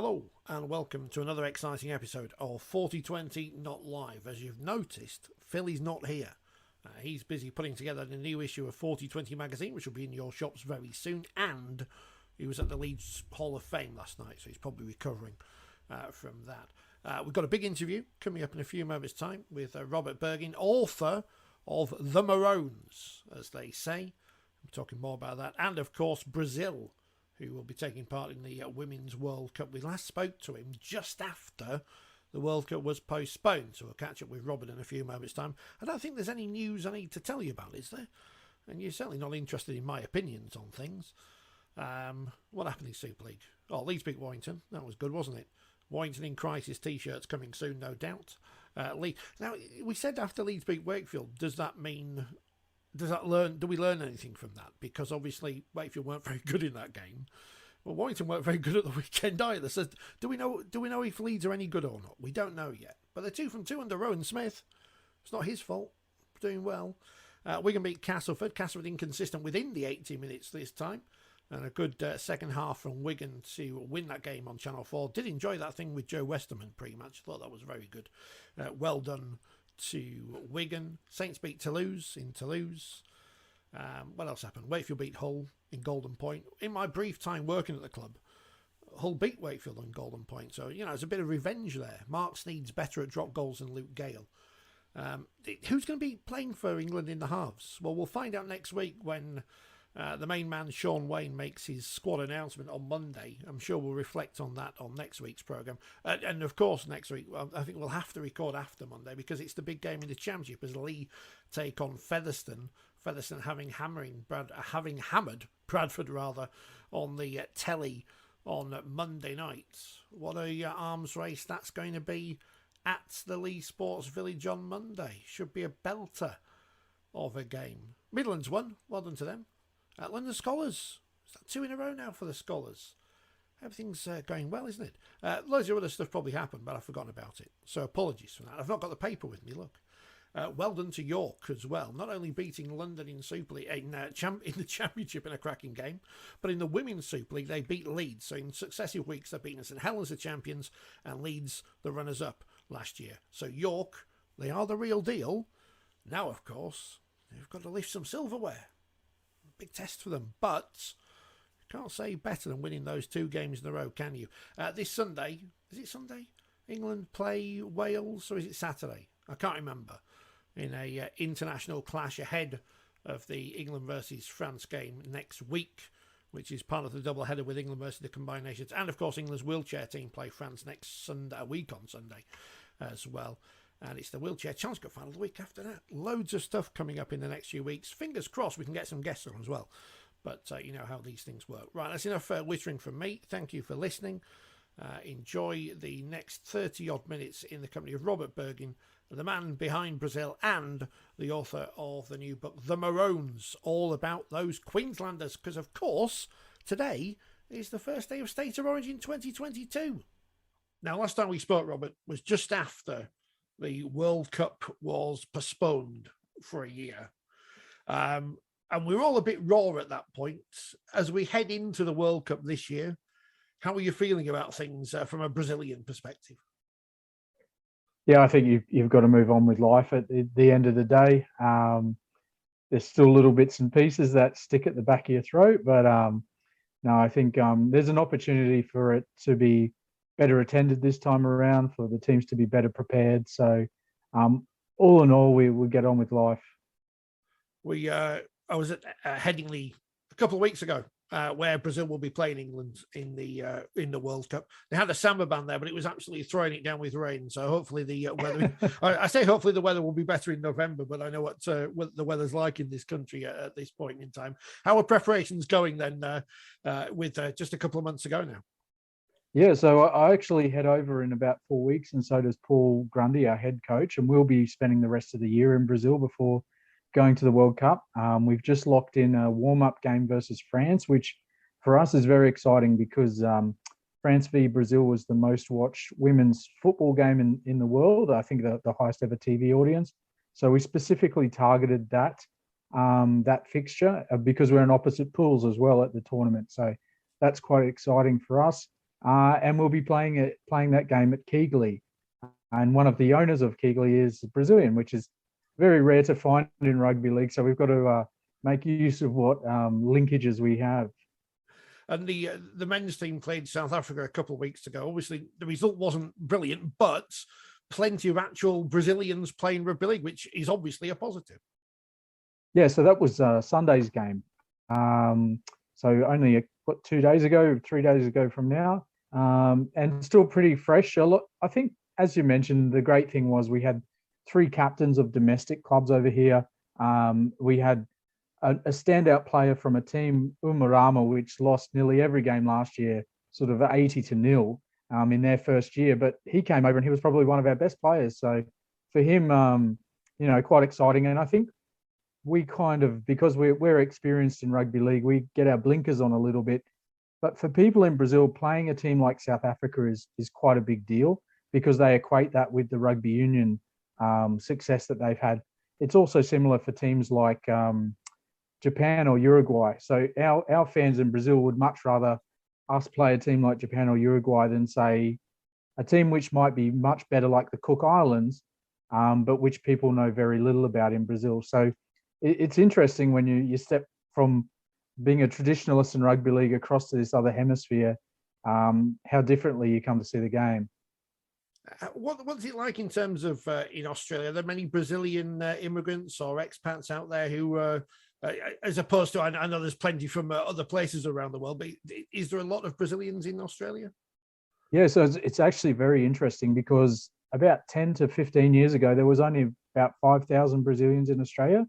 Hello and welcome to another exciting episode of 4020 Not Live. As you've noticed, Philly's not here. He's busy putting together the new issue of 4020 magazine, which will be in your shops very soon, and he was at the Leeds Hall of Fame last night, so he's probably recovering from that. We've got a big interview coming up in a few moments' time with Robert Burgin, author of The Maroons, as they say. I'm talking more about that, and of course Brazil, who will be taking part in the Women's World Cup. We last spoke to him just after the World Cup was postponed, so we'll catch up with Robert in a few moments' time. I don't think there's any news I need to tell you about, is there? And you're certainly not interested in my opinions on things. What happened in Super League? Oh, Leeds beat Warrington. That was good, wasn't it? Warrington in crisis t-shirts coming soon, no doubt. Now, we said after Leeds beat Wakefield, does that mean... do we learn anything from that? Because obviously Wakefield weren't very good in that game. Well, Warrington weren't very good at the weekend either. So do we know if Leeds are any good or not? We don't know yet. But they're 2 from 2 under Rowan Smith. It's not his fault. Doing well. Wigan beat Castleford. Castleford inconsistent within the 80 minutes this time. And a good second half from Wigan to win that game on Channel 4. Did enjoy that thing with Joe Westerman pre-match. Thought that was very good. Well done to Wigan. Saints beat Toulouse in Toulouse. What else happened? Wakefield beat Hull in Golden Point. In my brief time working at the club, Hull beat Wakefield on Golden Point. So, there's a bit of revenge there. Mark Sneed's better at drop goals than Luke Gale. Who's going to be playing for England in the halves? Well, we'll find out next week when the main man, Sean Wayne, makes his squad announcement on Monday. I'm sure we'll reflect on that on next week's programme. And of course, next week, I think we'll have to record after Monday because it's the big game in the Championship as Lee take on Featherstone. Featherstone having hammered Bradford on the telly on Monday night. What a arms race that's going to be at the Lee Sports Village on Monday. Should be a belter of a game. Midlands won. Well done to them. London Scholars. Is that 2 in a row now for the Scholars? Everything's going well, isn't it? Loads of other stuff probably happened, but I've forgotten about it. So apologies for that. I've not got the paper with me, look. Well done to York as well. Not only beating London in Super League, in the Championship in a cracking game, but in the Women's Super League, they beat Leeds. So in successive weeks, they've beaten St Helens the champions and Leeds the runners-up last year. So York, they are the real deal. Now, of course, they've got to lift some silverware. Big test for them, but you can't say better than winning those 2 games in a row, can you? This Sunday, is it Sunday? England play Wales, or is it Saturday? I can't remember. In a international clash ahead of the England versus France game next week, which is part of the double header with England versus the Combined Nations. And of course, England's wheelchair team play France next Sunday, a week on Sunday as well. And it's the wheelchair Challenge Cup final the week after that. Loads of stuff coming up in the next few weeks. Fingers crossed we can get some guests on as well. But you know how these things work. Right, that's enough whittering from me. Thank you for listening. Enjoy the next 30-odd minutes in the company of Robert Burgin, the man behind Brazil and the author of the new book, The Maroons, all about those Queenslanders. Because, of course, today is the first day of State of Origin 2022. Now, last time we spoke, Robert, was just after the World Cup was postponed for a year. And we were all a bit raw at that point. As we head into the World Cup this year, how are you feeling about things from a Brazilian perspective? Yeah, I think you've got to move on with life at the end of the day. There's still little bits and pieces that stick at the back of your throat. But no, I think there's an opportunity for it to be better attended this time around, for the teams to be better prepared. So all in all, we'll get on with life. I was at Headingley a couple of weeks ago, where Brazil will be playing England in the World Cup. They had a samba band there, but it was absolutely throwing it down with rain. So hopefully the weather, I say hopefully the weather will be better in November, but I know what the weather's like in this country at this point in time. How are preparations going then with just a couple of months ago now? Yeah, so I actually head over in about 4 weeks, and so does Paul Grundy, our head coach, and we'll be spending the rest of the year in Brazil before going to the World Cup. We've just locked in a warm-up game versus France, which for us is very exciting because France v Brazil was the most watched women's football game in the world. I think the highest ever TV audience. So we specifically targeted that fixture because we're in opposite pools as well at the tournament. So that's quite exciting for us. and we'll be playing that game at Keighley. And one of the owners of Keighley is Brazilian, which is very rare to find in rugby league. So we've got to make use of what linkages we have. And the men's team played South Africa a couple of weeks ago. Obviously, the result wasn't brilliant, but plenty of actual Brazilians playing rugby league, which is obviously a positive. Yeah, so that was Sunday's game. So only 3 days ago from now, and still pretty fresh. I think, as you mentioned, the great thing was we had 3 captains of domestic clubs over here. We had a standout player from a team, Umarama, which lost nearly every game last year, sort of 80-0 in their first year. But he came over and he was probably one of our best players. So for him, quite exciting. And I think we kind of, because we're experienced in rugby league, we get our blinkers on a little bit. But for people in Brazil, playing a team like South Africa is quite a big deal because they equate that with the rugby union success that they've had. It's also similar for teams like Japan or Uruguay. So our fans in Brazil would much rather us play a team like Japan or Uruguay than, say, a team which might be much better like the Cook Islands, but which people know very little about in Brazil. So it's interesting when you step from being a traditionalist in rugby league across to this other hemisphere, how differently you come to see the game. What's it like in terms of in Australia? Are there many Brazilian immigrants or expats out there who, as opposed to, I know there's plenty from other places around the world, but is there a lot of Brazilians in Australia? Yeah, so it's actually very interesting because about 10 to 15 years ago, there was only about 5,000 Brazilians in Australia.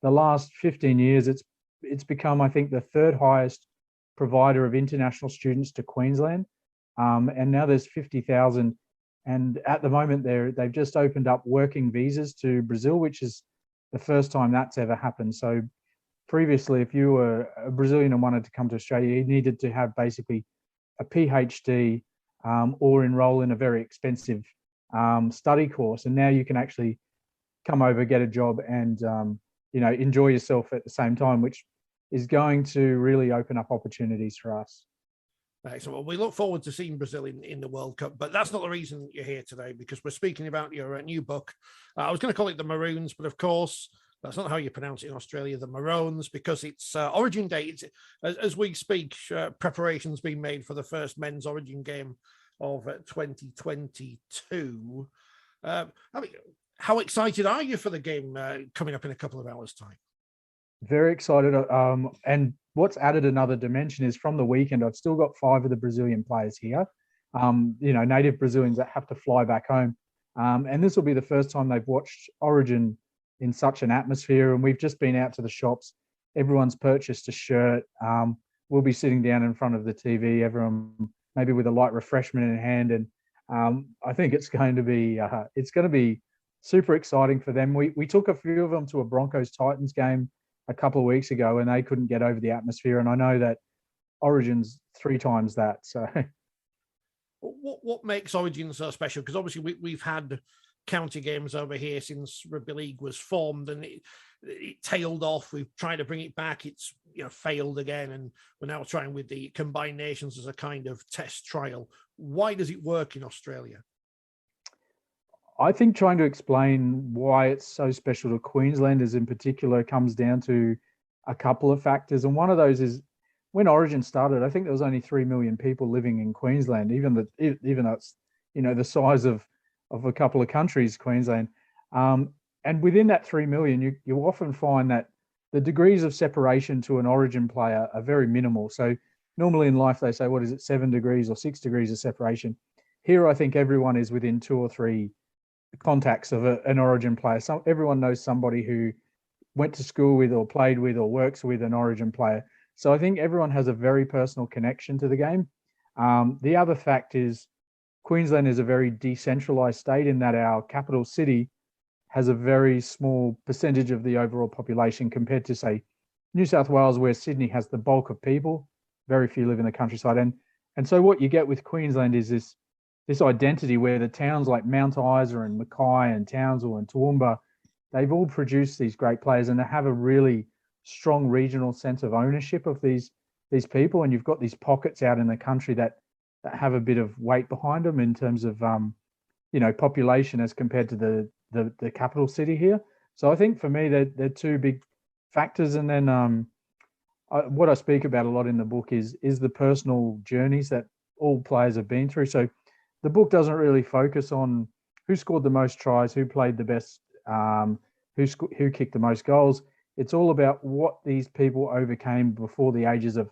The last 15 years, it's become, I think, the 3rd highest provider of international students to Queensland. And now there's 50,000. And at the moment, they've just opened up working visas to Brazil, which is the first time that's ever happened. So previously, if you were a Brazilian and wanted to come to Australia, you needed to have basically a PhD or enroll in a very expensive study course. And now you can actually come over, get a job, and enjoy yourself at the same time, which is going to really open up opportunities for us. Excellent. Well, we look forward to seeing Brazil in the World Cup, but that's not the reason you're here today, because we're speaking about your new book. I was going to call it the Maroons, but of course, that's not how you pronounce it in Australia, the Maroons, because it's Origin Day. It's, as we speak, preparations being made for the first men's Origin game of 2022. How excited are you for the game coming up in a couple of hours' time? Very excited. And what's added another dimension is from the weekend, I've still got 5 of the Brazilian players here, native Brazilians that have to fly back home. And this will be the first time they've watched Origin in such an atmosphere. And we've just been out to the shops. Everyone's purchased a shirt. We'll be sitting down in front of the TV, everyone maybe with a light refreshment in hand. And I think it's going to be super exciting for them. We took a few of them to a Broncos-Titans game a couple of weeks ago, and they couldn't get over the atmosphere. And I know that Origin's 3 times that. So, what makes Origin so special? Because obviously we've had county games over here since rugby league was formed, and it tailed off. We've tried to bring it back. It's failed again, and we're now trying with the combined nations as a kind of test trial. Why does it work in Australia? I think trying to explain why it's so special to Queenslanders in particular comes down to a couple of factors. And one of those is when Origin started, I think there was only 3 million people living in Queensland, even though it's, the size of a couple of countries, Queensland. And within that 3 million, you often find that the degrees of separation to an Origin player are very minimal. So normally in life, they say, what is it, 7 degrees or 6 degrees of separation? Here, I think everyone is within 2 or 3 contacts of an Origin player. Everyone knows somebody who went to school with or played with or works with an Origin player. So I think everyone has a very personal connection to the game. The other fact is Queensland is a very decentralized state in that our capital city has a very small percentage of the overall population compared to, say, New South Wales, where Sydney has the bulk of people. Very few live in the countryside. And so what you get with Queensland is this identity where the towns like Mount Isa and Mackay and Townsville and Toowoomba, they've all produced these great players, and they have a really strong regional sense of ownership of these people. And you've got these pockets out in the country that that have a bit of weight behind them in terms of population as compared to the capital city here. So I think for me they're two big factors. And then what I speak about a lot in the book is the personal journeys that all players have been through. So the book doesn't really focus on who scored the most tries, who played the best, who kicked the most goals. It's all about what these people overcame before the ages of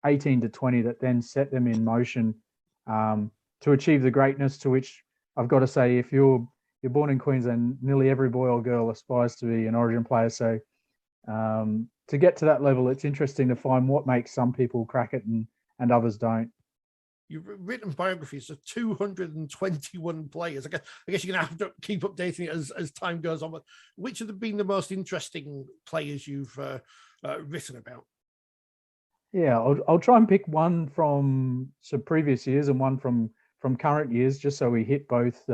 18 to 20 that then set them in motion to achieve the greatness to which I've got to say, if you're born in Queensland, nearly every boy or girl aspires to be an Origin player. So to get to that level, it's interesting to find what makes some people crack it and others don't. You've written biographies of 221 players. I guess you're going to have to keep updating it as time goes on. But which have been the most interesting players you've written about? Yeah, I'll try and pick one from some previous years and one from current years, just so we hit both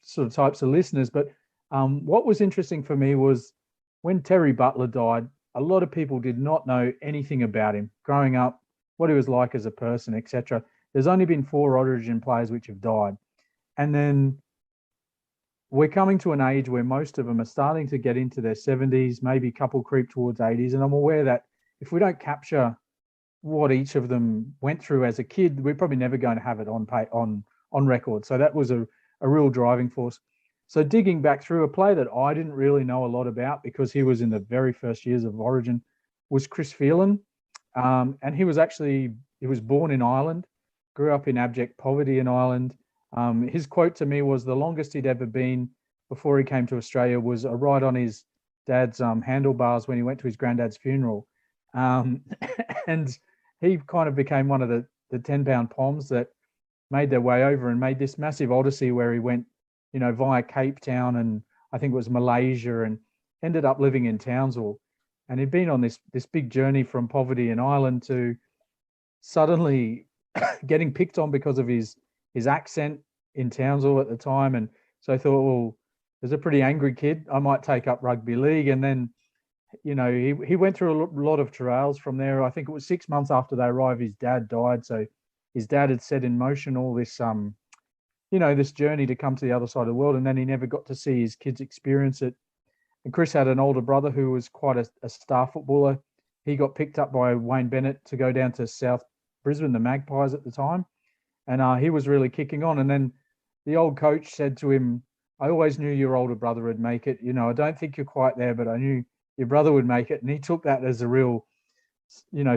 sort of types of listeners. But what was interesting for me was when Terry Butler died, a lot of people did not know anything about him growing up, what he was like as a person, etc. There's only been 4 Origin players which have died. And then we're coming to an age where most of them are starting to get into their 70s, maybe a couple creep towards 80s. And I'm aware that if we don't capture what each of them went through as a kid, we're probably never going to have it on record. So that was a real driving force. So digging back through, a player that I didn't really know a lot about because he was in the very first years of Origin was Chris Phelan. And he was born in Ireland, grew up in abject poverty in Ireland. His quote to me was the longest he'd ever been before he came to Australia was a ride on his dad's handlebars when he went to his granddad's funeral. And he kind of became one of the 10-pound poms that made their way over and made this massive odyssey where he went, via Cape Town and I think it was Malaysia, and ended up living in Townsville. And he'd been on this big journey from poverty in Ireland to suddenly getting picked on because of his accent in Townsville at the time. And so I thought, well, there's a pretty angry kid. I might take up rugby league. And then, he went through a lot of trials from there. I think it was 6 months after they arrived, his dad died. So his dad had set in motion all this, this journey to come to the other side of the world. And then he never got to see his kids experience it. And Chris had an older brother who was quite a star footballer. He got picked up by Wayne Bennett to go down to South Brisbane, the Magpies at the time. And he was really kicking on. And then the old coach said to him, I always knew your older brother would make it. I don't think you're quite there, but I knew your brother would make it. And he took that as a real,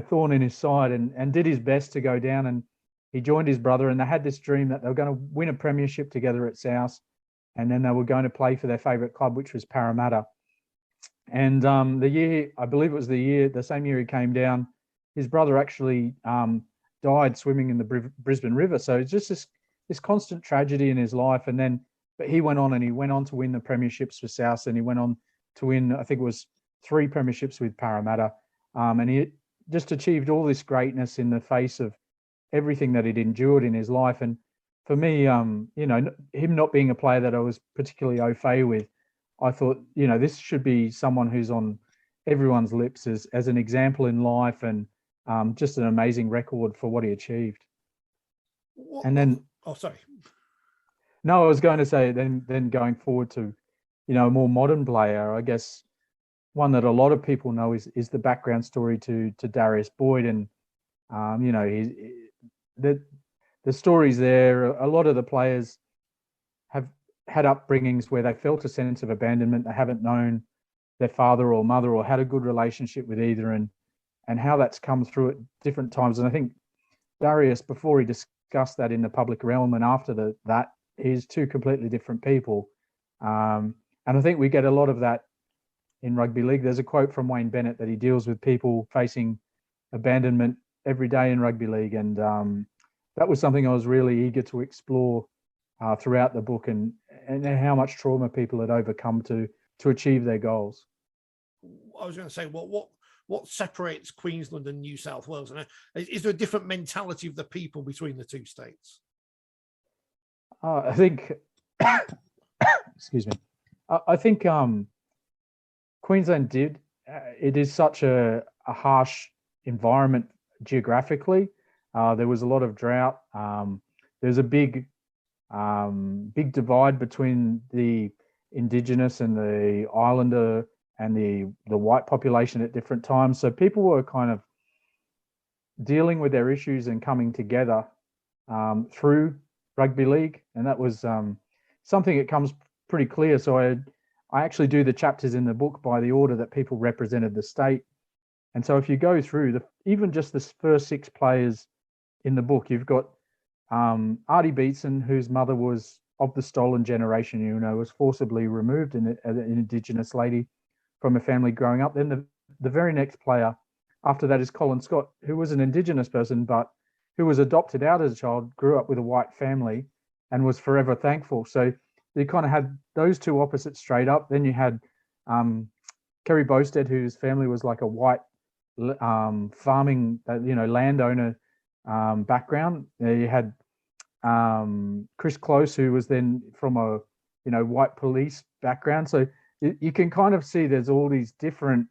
thorn in his side and did his best to go down. And he joined his brother, and they had this dream that they were going to win a premiership together at South. And then they were going to play for their favourite club, which was Parramatta. And the year, I believe it was the same year he came down, his brother actually died swimming in the Brisbane River. So it's just this constant tragedy in his life. But he went on to win the premierships for South, and he went on to win, I think it was 3 premierships with Parramatta. And he just achieved all this greatness in the face of everything that he'd endured in his life. And for me, him not being a player that I was particularly au fait with, I thought, this should be someone who's on everyone's lips as an example in life, and just an amazing record for what he achieved. And then, sorry. No, I was going to say then going forward to, a more modern player, I guess one that a lot of people know is the background story to Darius Boyd, and the stories there. A lot of the players have had upbringings where they felt a sense of abandonment. They haven't known their father or mother or had a good relationship with either, and how that's come through at different times. And I think Darius, before he discussed that in the public realm, and after that, he's 2 completely different people. And I think we get a lot of that in rugby league. There's a quote from Wayne Bennett that he deals with people facing abandonment every day in rugby league. And that was something I was really eager to explore throughout the book, and how much trauma people had overcome to achieve their goals. I was going to say, what separates Queensland and New South Wales? And is there a different mentality of the people between the 2 states? I think, excuse me. I think Queensland did. It is such a harsh environment geographically. There was a lot of drought. There's a big divide between the indigenous and the islander and the white population at different times. So people were kind of dealing with their issues and coming together through rugby league, and that was something that comes pretty clear. So I actually do the chapters in the book by the order that people represented the state. And so if you go through even just the first 6 players in the book, you've got Artie Beetson, whose mother was of the stolen generation, was forcibly removed, an Indigenous lady from a family growing up. Then the very next player after that is Colin Scott, who was an Indigenous person, but who was adopted out as a child, grew up with a white family, and was forever thankful. So you kind of had those two opposites straight up. Then you had Kerry Bowstead, whose family was like a white farming, landowner background. You had Chris Close, who was then from a white police background. So you can kind of see there's all these different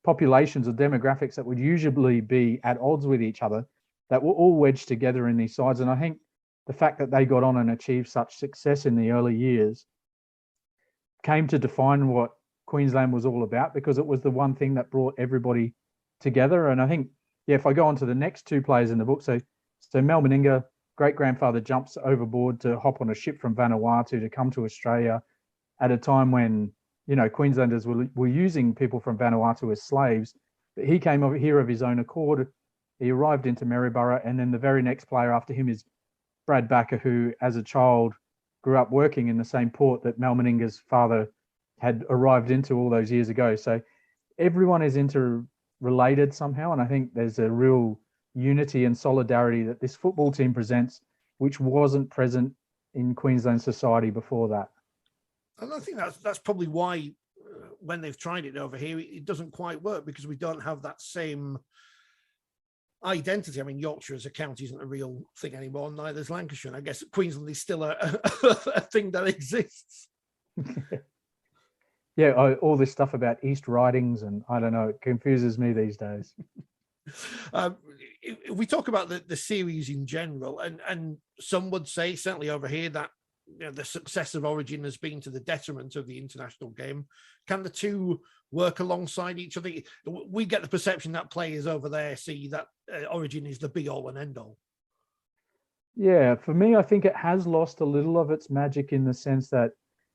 populations or demographics that would usually be at odds with each other that were all wedged together in these sides. And I think the fact that they got on and achieved such success in the early years came to define what Queensland was all about, because it was the one thing that brought everybody together. And I think, if I go on to the next 2 players in the book, so Mel Meninga, great-grandfather, jumps overboard to hop on a ship from Vanuatu to come to Australia at a time when, Queenslanders were using people from Vanuatu as slaves. But he came over here of his own accord. He arrived into Maryborough, and then the very next player after him is Brad Backer, who, as a child, grew up working in the same port that Mel Meninga's father had arrived into all those years ago. So everyone is interrelated somehow, and I think there's a real unity and solidarity that this football team presents, which wasn't present in Queensland society before that. And I think that's probably why when they've tried it over here, it doesn't quite work, because we don't have that same identity. I mean, Yorkshire as a county isn't a real thing anymore, neither is Lancashire. And I guess Queensland is still a thing that exists. Yeah, all this stuff about East Ridings, and I don't know, it confuses me these days. If we talk about the series in general, and some would say, certainly over here, that the success of Origin has been to the detriment of the international game. Can the two work alongside each other? We get the perception that players over there see that Origin is the be all and end all. Yeah, for me, I think it has lost a little of its magic, in the sense that,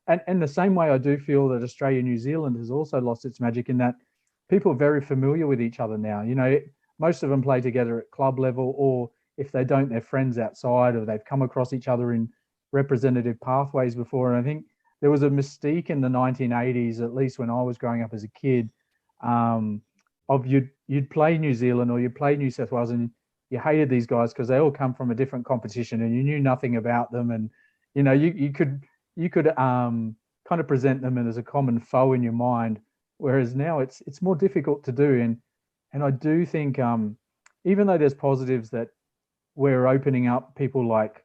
and the same way I do feel that Australia, New Zealand has also lost its magic, in that people are very familiar with each other now. Most of them play together at club level, or if they don't, they're friends outside, or they've come across each other in representative pathways before. And I think there was a mystique in the 1980s, at least when I was growing up as a kid, of you'd play New Zealand or you'd play New South Wales, and you hated these guys because they all come from a different competition and you knew nothing about them. And, you could kind of present them as a common foe in your mind. Whereas now it's more difficult to do. And I do think, even though there's positives that we're opening up people like,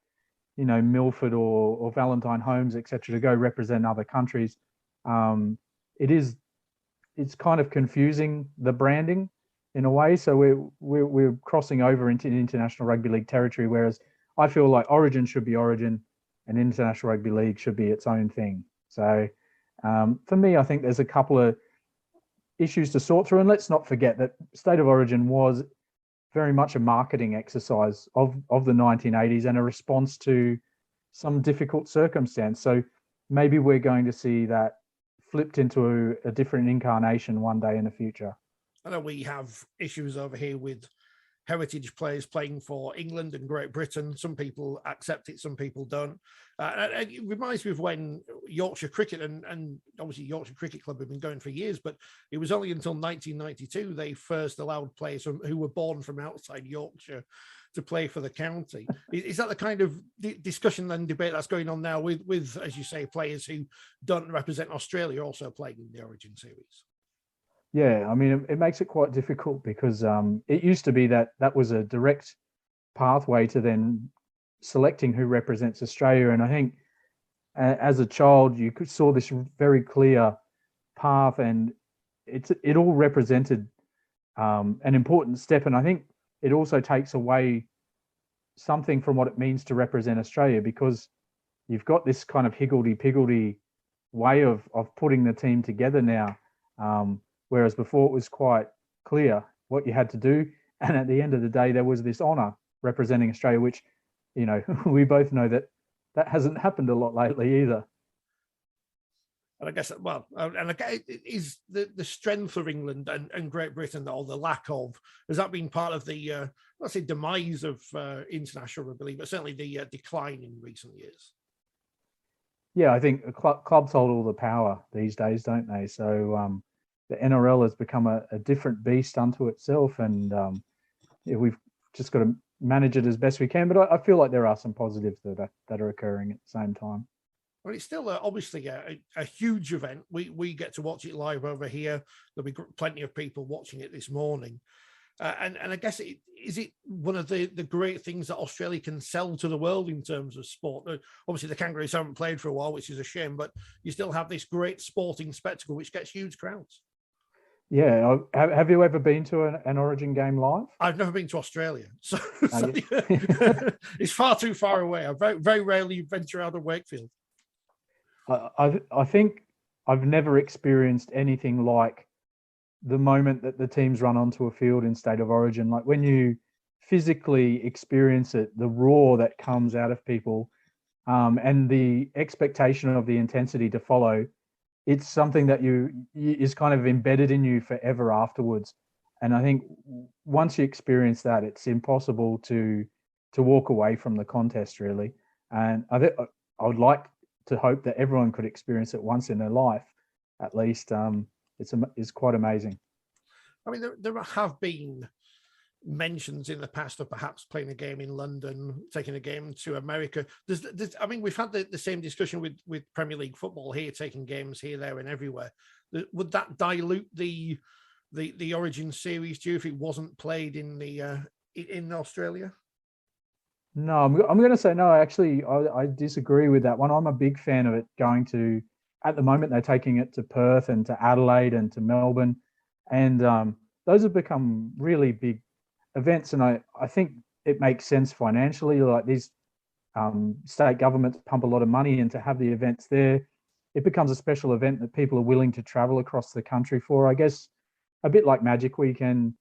Milford or Valentine Holmes, etc., to go represent other countries, it's kind of confusing the branding in a way. So we're crossing over into international rugby league territory, whereas I feel like Origin should be Origin and international rugby league should be its own thing. So for me, I think there's a couple of issues to sort through, and let's not forget that State of Origin was very much a marketing exercise of the 1980s and a response to some difficult circumstance. So maybe we're going to see that flipped into a different incarnation one day in the future. I know we have issues over here with heritage players playing for England and Great Britain. Some people accept it, some people don't. It reminds me of when Yorkshire Cricket and obviously Yorkshire Cricket Club have been going for years, but it was only until 1992 they first allowed players who were born from outside Yorkshire to play for the county. Is that the kind of discussion and debate that's going on now with, as you say, players who don't represent Australia also playing in the Origin series? Yeah, I mean, it makes it quite difficult because it used to be that was a direct pathway to then selecting who represents Australia. And I think as a child, you saw this very clear path, and it all represented an important step. And I think it also takes away something from what it means to represent Australia, because you've got this kind of higgledy-piggledy way of putting the team together now, whereas before it was quite clear what you had to do. And at the end of the day, there was this honour representing Australia, which, we both know that hasn't happened a lot lately either. And I guess, and again, is the strength of England and Great Britain, or the lack of, has that been part of the, let's say, demise of international rugby league, but certainly the decline in recent years? Yeah, I think clubs hold all the power these days, don't they? So the NRL has become a different beast unto itself, and we've just got to manage it as best we can. But I feel like there are some positives that are occurring at the same time. Well, it's still obviously a huge event. We get to watch it live over here. There'll be plenty of people watching it this morning. And I guess is it one of the great things that Australia can sell to the world in terms of sport? Obviously, the Kangaroos haven't played for a while, which is a shame, but you still have this great sporting spectacle, which gets huge crowds. Yeah. Have you ever been to an Origin game live? I've never been to Australia, so it's far too far away. I very, very rarely venture out of Wakefield. I think I've never experienced anything like the moment that the teams run onto a field in State of Origin. Like when you physically experience it, the roar that comes out of people, and the expectation of the intensity to follow, it's something that is kind of embedded in you forever afterwards. And I think once you experience that, it's impossible to walk away from the contest, really. And I would like to hope that everyone could experience it once in their life, at least. It's quite amazing. I mean, there have been mentions in the past of perhaps playing a game in London, taking a game to America. I mean, we've had the same discussion with Premier League football here, taking games here, there, and everywhere. Would that dilute the Origin series, do you, if it wasn't played in Australia? No, I'm going to say no. Actually, I disagree with that one. I'm a big fan of it going to. At the moment, they're taking it to Perth and to Adelaide and to Melbourne, and those have become really big events. And I think it makes sense financially. Like these state governments pump a lot of money in to have the events there. It becomes a special event that people are willing to travel across the country for. I guess a bit like Magic Weekend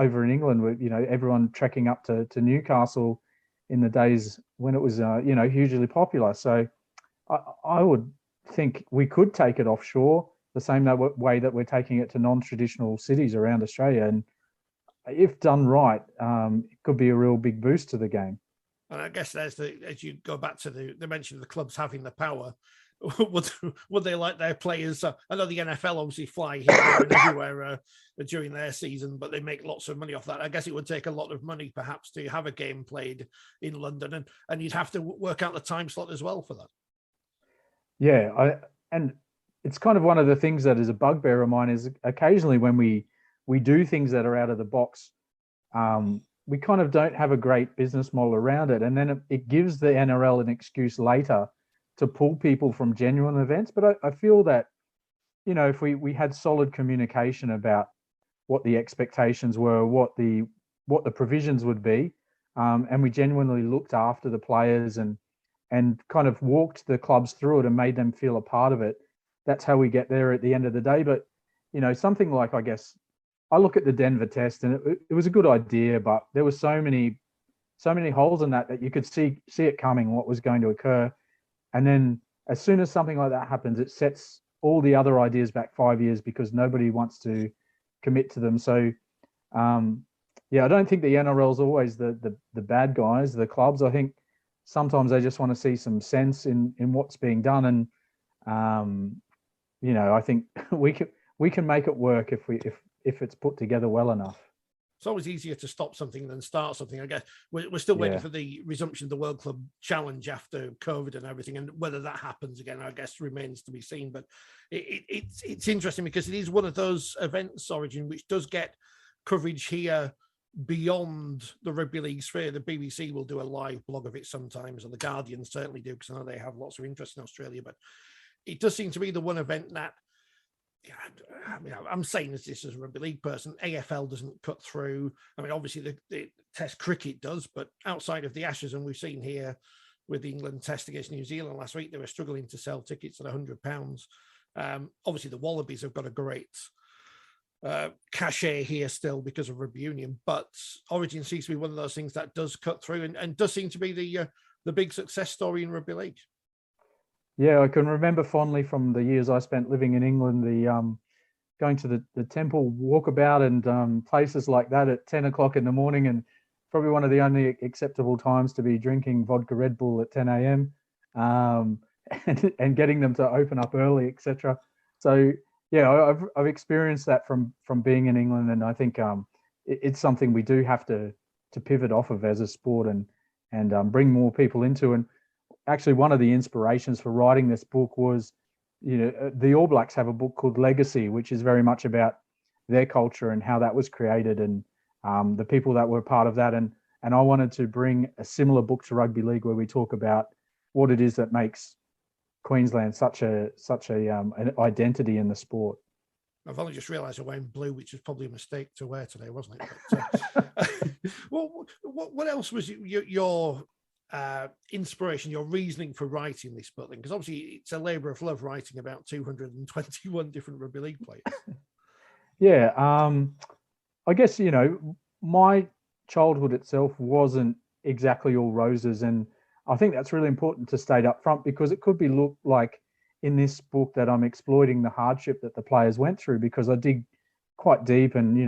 over in England, with everyone trekking up to Newcastle in the days when it was hugely popular. So I would think we could take it offshore the same way that we're taking it to non-traditional cities around Australia. And if done right, it could be a real big boost to the game. And I guess as you go back to the mention of the clubs having the power, would they like their players? I know the NFL obviously fly here and everywhere during their season, but they make lots of money off that. I guess it would take a lot of money perhaps to have a game played in London, and you'd have to work out the time slot as well for that. Yeah, and it's kind of one of the things that is a bugbear of mine is occasionally when we do things that are out of the box, we kind of don't have a great business model around it, and then it gives the NRL an excuse later to pull people from genuine events. But I feel that if we had solid communication about what the expectations were, what the provisions would be, and we genuinely looked after the players and kind of walked the clubs through it and made them feel a part of it. That's how we get there at the end of the day. But, something like, I guess, I look at the Denver test and it was a good idea, but there were so many holes in that you could see it coming, what was going to occur. And then as soon as something like that happens, it sets all the other ideas back 5 years because nobody wants to commit to them. So, I don't think the NRL is always the bad guys, the clubs. I think sometimes they just want to see some sense in what's being done, and I think we can make it work if it's put together well enough. It's always easier to stop something than start something. I guess we're still waiting for the resumption of the World Club Challenge after COVID and everything, and whether that happens again, I guess, remains to be seen. But it's interesting because it is one of those events, Origin, which does get coverage here beyond the rugby league sphere. The BBC will do a live blog of it sometimes, and the Guardian certainly do, because I know they have lots of interest in Australia. But it does seem to be the one event that Yeah, I mean, I'm saying this as a rugby league person. AFL doesn't cut through. I mean, obviously the Test cricket does, but outside of the Ashes, and we've seen here with the England Test against New Zealand last week, they were struggling to sell tickets at £100. Obviously, the Wallabies have got a great cachet here still because of rugby union, but Origin seems to be one of those things that does cut through and does seem to be the big success story in rugby league. Yeah, I can remember fondly from the years I spent living in England, the going to the Temple walkabout and places like that at 10 o'clock in the morning, and probably one of the only acceptable times to be drinking vodka Red Bull at 10 a.m. And getting them to open up early, etc. So yeah, I've experienced that from being in England, and I think it's something we do have to pivot off of as a sport and bring more people into. And actually, one of the inspirations for writing this book was, the All Blacks have a book called Legacy, which is very much about their culture and how that was created and the people that were part of that. And I wanted to bring a similar book to rugby league where we talk about what it is that makes Queensland such an identity in the sport. I've only just realised I'm wearing blue, which is probably a mistake to wear today, wasn't it? But, well, what else was your inspiration, your reasoning for writing this book? Because obviously it's a labour of love writing about 221 different rugby league players. Yeah, I guess my childhood itself wasn't exactly all roses, and I think that's really important to state up front because it could be looked like in this book that I'm exploiting the hardship that the players went through, because I dig quite deep and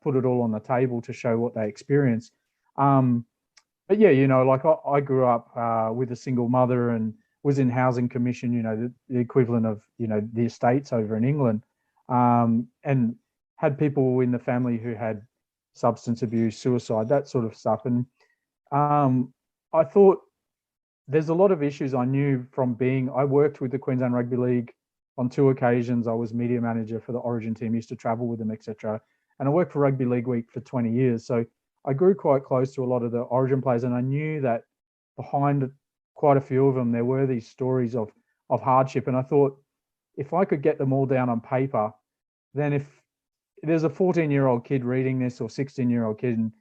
put it all on the table to show what they experienced. But yeah, like I grew up with a single mother and was in housing commission, the equivalent of the estates over in England, and had people in the family who had substance abuse, suicide, that sort of stuff. And I thought there's a lot of issues I knew from I worked with the Queensland Rugby League on 2 occasions. I was media manager for the Origin team, used to travel with them, etc. And I worked for Rugby League Week for 20 years. So I grew quite close to a lot of the Origin players, and I knew that behind quite a few of them, there were these stories of hardship. And I thought, if I could get them all down on paper, then if there's a 14-year-old kid reading this or 16-year-old kid, and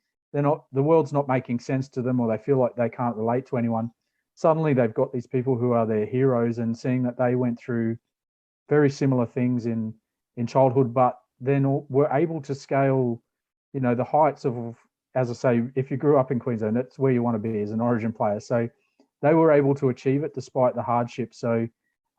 the world's not making sense to them, or they feel like they can't relate to anyone, suddenly they've got these people who are their heroes, and seeing that they went through very similar things in childhood, but then were able to scale, the heights of, as I say, if you grew up in Queensland, that's where you want to be as an Origin player. So they were able to achieve it despite the hardship. So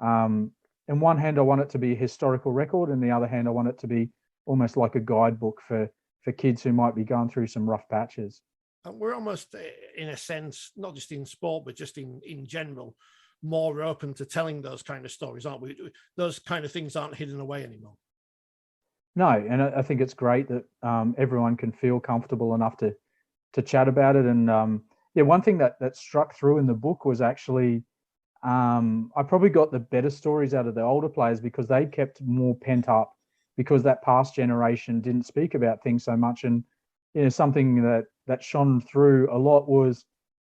in one hand, I want it to be a historical record, and the other hand, I want it to be almost like a guidebook for kids who might be going through some rough patches. And we're almost, in a sense, not just in sport, but just in general, more open to telling those kind of stories, aren't we? Those kind of things aren't hidden away anymore. No, and I think it's great that everyone can feel comfortable enough to chat about it. And one thing that struck through in the book was actually I probably got the better stories out of the older players because they kept more pent up, because that past generation didn't speak about things so much. And something that shone through a lot was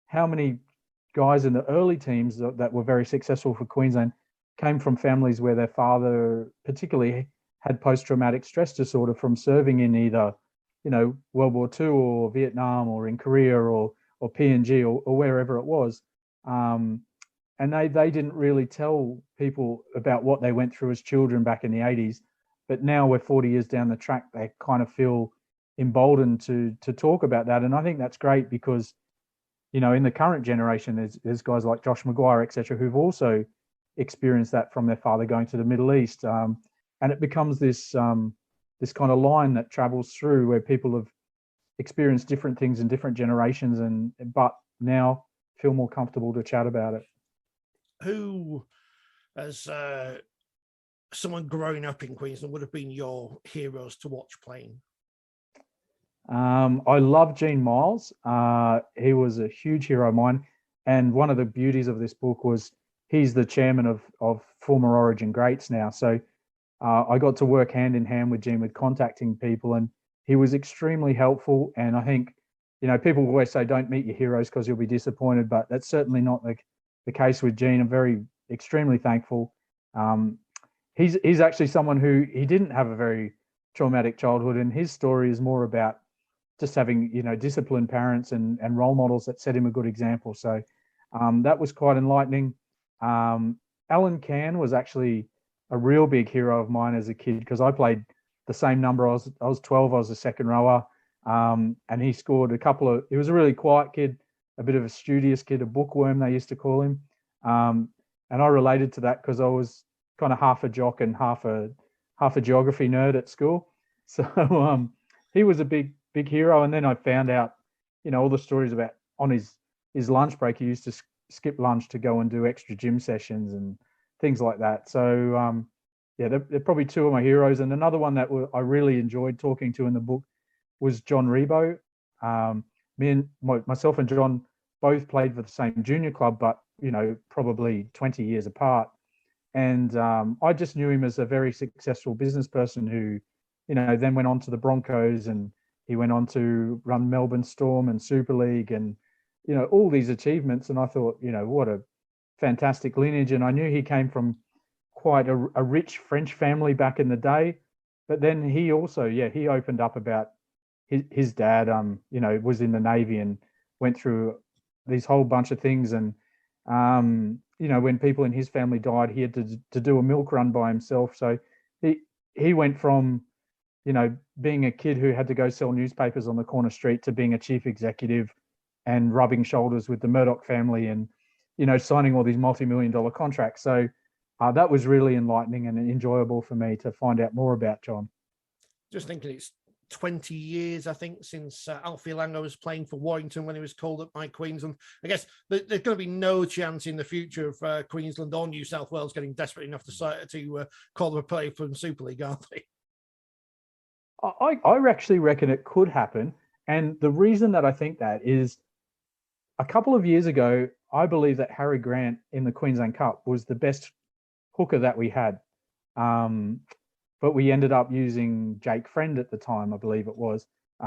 how many guys in the early teams that were very successful for Queensland came from families where their father particularly had post-traumatic stress disorder from serving in either, World War II or Vietnam or in Korea or PNG or wherever it was. And they didn't really tell people about what they went through as children back in the 80s. But now we're 40 years down the track, they kind of feel emboldened to talk about that. And I think that's great because, in the current generation, there's guys like Josh Maguire, etc., who've also experienced that from their father going to the Middle East. And it becomes this kind of line that travels through where people have experienced different things in different generations, but now feel more comfortable to chat about it. Who, as someone growing up in Queensland, would have been your heroes to watch playing? I love Gene Miles. He was a huge hero of mine. And one of the beauties of this book was he's the chairman of former Origin greats now. So I got to work hand in hand with Gene with contacting people, and he was extremely helpful. And I think, people always say don't meet your heroes because you'll be disappointed, but that's certainly not the case with Gene. I'm extremely thankful. he's actually someone who he didn't have a very traumatic childhood, and his story is more about just having disciplined parents and role models that set him a good example. So that was quite enlightening. Alan Can was actually a real big hero of mine as a kid because I played the same number. I was 12. I was a second rower, and he scored a couple of. He was a really quiet kid, a bit of a studious kid, a bookworm they used to call him. And I related to that because I was kind of half a jock and half a geography nerd at school. So he was a big hero. And then I found out, all the stories about on his lunch break. He used to skip lunch to go and do extra gym sessions and things like that. So yeah, they're probably two of my heroes. And another one that I really enjoyed talking to in the book was John Rebo. Myself and John both played for the same junior club, but probably 20 years apart. And I just knew him as a very successful business person who, then went on to the Broncos, and he went on to run Melbourne Storm and Super League, and all these achievements. And I thought, what a fantastic lineage. And I knew he came from quite a rich French family back in the day. But then he also, he opened up about his dad, was in the Navy and went through these whole bunch of things. And, when people in his family died, he had to do a milk run by himself. So he went from, being a kid who had to go sell newspapers on the corner street to being a chief executive and rubbing shoulders with the Murdoch family and, signing all these multi-million-dollar contracts. So that was really enlightening and enjoyable for me to find out more about John. Just thinking it's 20 years, I think, since Alfie Langer was playing for Warrington when he was called up by Queensland. I guess there's going to be no chance in the future of Queensland or New South Wales getting desperate enough to call them a player from Super League, aren't they? I actually reckon it could happen. And the reason that I think that is a couple of years ago, I believe that Harry Grant in the Queensland Cup was the best hooker that we had. But we ended up using Jake Friend at the time, I believe it was,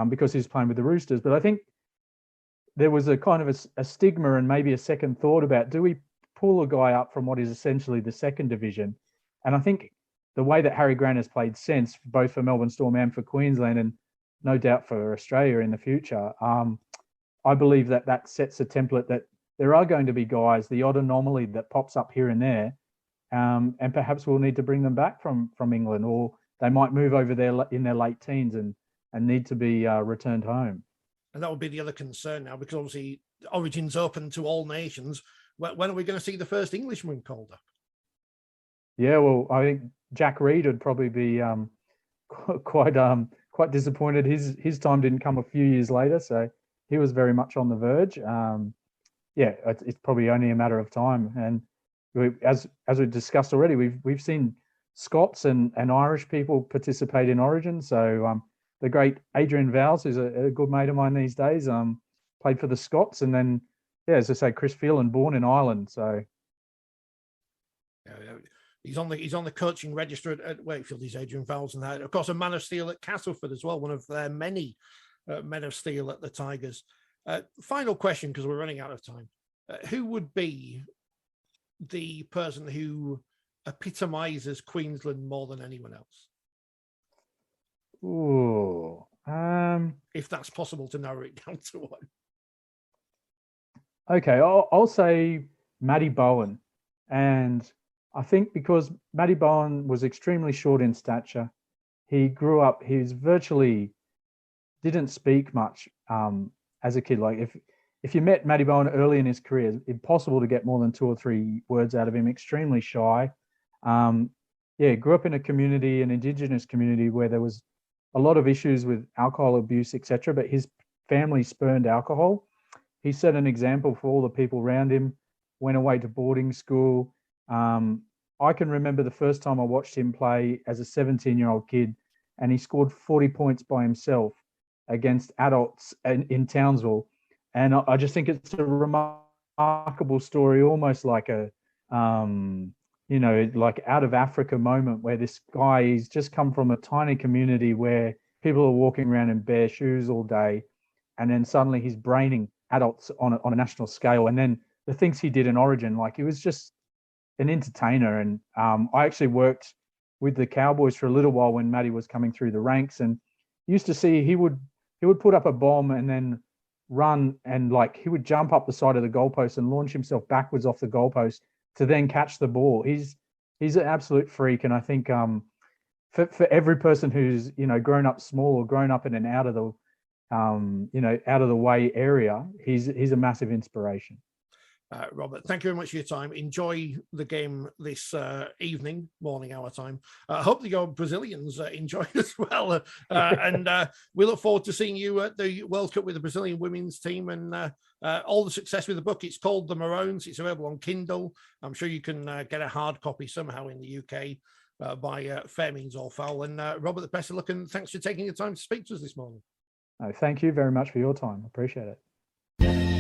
because he was playing with the Roosters. But I think there was a kind of a stigma and maybe a second thought about, do we pull a guy up from what is essentially the second division? And I think the way that Harry Grant has played since, both for Melbourne Storm and for Queensland, and no doubt for Australia in the future, I believe that sets a template that there are going to be guys, the odd anomaly that pops up here and there, and perhaps we'll need to bring them back from England, or they might move over there in their late teens and need to be returned home. And that would be the other concern now, because obviously Origin's open to all nations. When are we going to see the first Englishman called up? Yeah, well, I think Jack Reed would probably be quite disappointed. His time didn't come a few years later, so he was very much on the verge. It's probably only a matter of time. And as we discussed already, we've seen Scots and Irish people participate in Origin. So the great Adrian Vowles, who's a good mate of mine these days, played for the Scots, and then as I say, Chris Phelan, born in Ireland. So he's on the coaching register at Wakefield. He's Adrian Vowles, and that, of course, a man of steel at Castleford as well, one of their many men of steel at the Tigers. Final question, because we're running out of time. Who would be the person who epitomizes Queensland more than anyone else? Ooh, if that's possible to narrow it down to one. Okay, I'll say Matty Bowen. And I think because Matty Bowen was extremely short in stature, he grew up, he's virtually didn't speak much as a kid. Like if you met Matty Bowen early in his career, it's impossible to get more than 2 or 3 words out of him, extremely shy. Grew up in a community, an Indigenous community, where there was a lot of issues with alcohol abuse, etc. But his family spurned alcohol. He set an example for all the people around him, went away to boarding school. I can remember the first time I watched him play as a 17-year-old kid, and he scored 40 points by himself against adults in Townsville. And I just think it's a remarkable story, almost like a, like out of Africa moment, where this guy, he's just come from a tiny community where people are walking around in bare shoes all day. And then suddenly he's braining adults on a national scale. And then the things he did in Origin, like he was just an entertainer. And I actually worked with the Cowboys for a little while when Matty was coming through the ranks, and used to see he would put up a bomb and then run, and like he would jump up the side of the goalpost and launch himself backwards off the goalpost to then catch the ball. He's an absolute freak, and I think for every person who's grown up small or grown up in an out of the out of the way area, he's a massive inspiration. Robert, thank you very much for your time. Enjoy the game this evening, morning our time. Hope your Brazilians enjoy it as well. And we look forward to seeing you at the World Cup with the Brazilian women's team, and all the success with the book. It's called The Maroons. It's available on Kindle. I'm sure you can get a hard copy somehow in the UK by fair means or foul. And Robert, the best of luck, and thanks for taking the time to speak to us this morning. Thank you very much for your time. Appreciate it.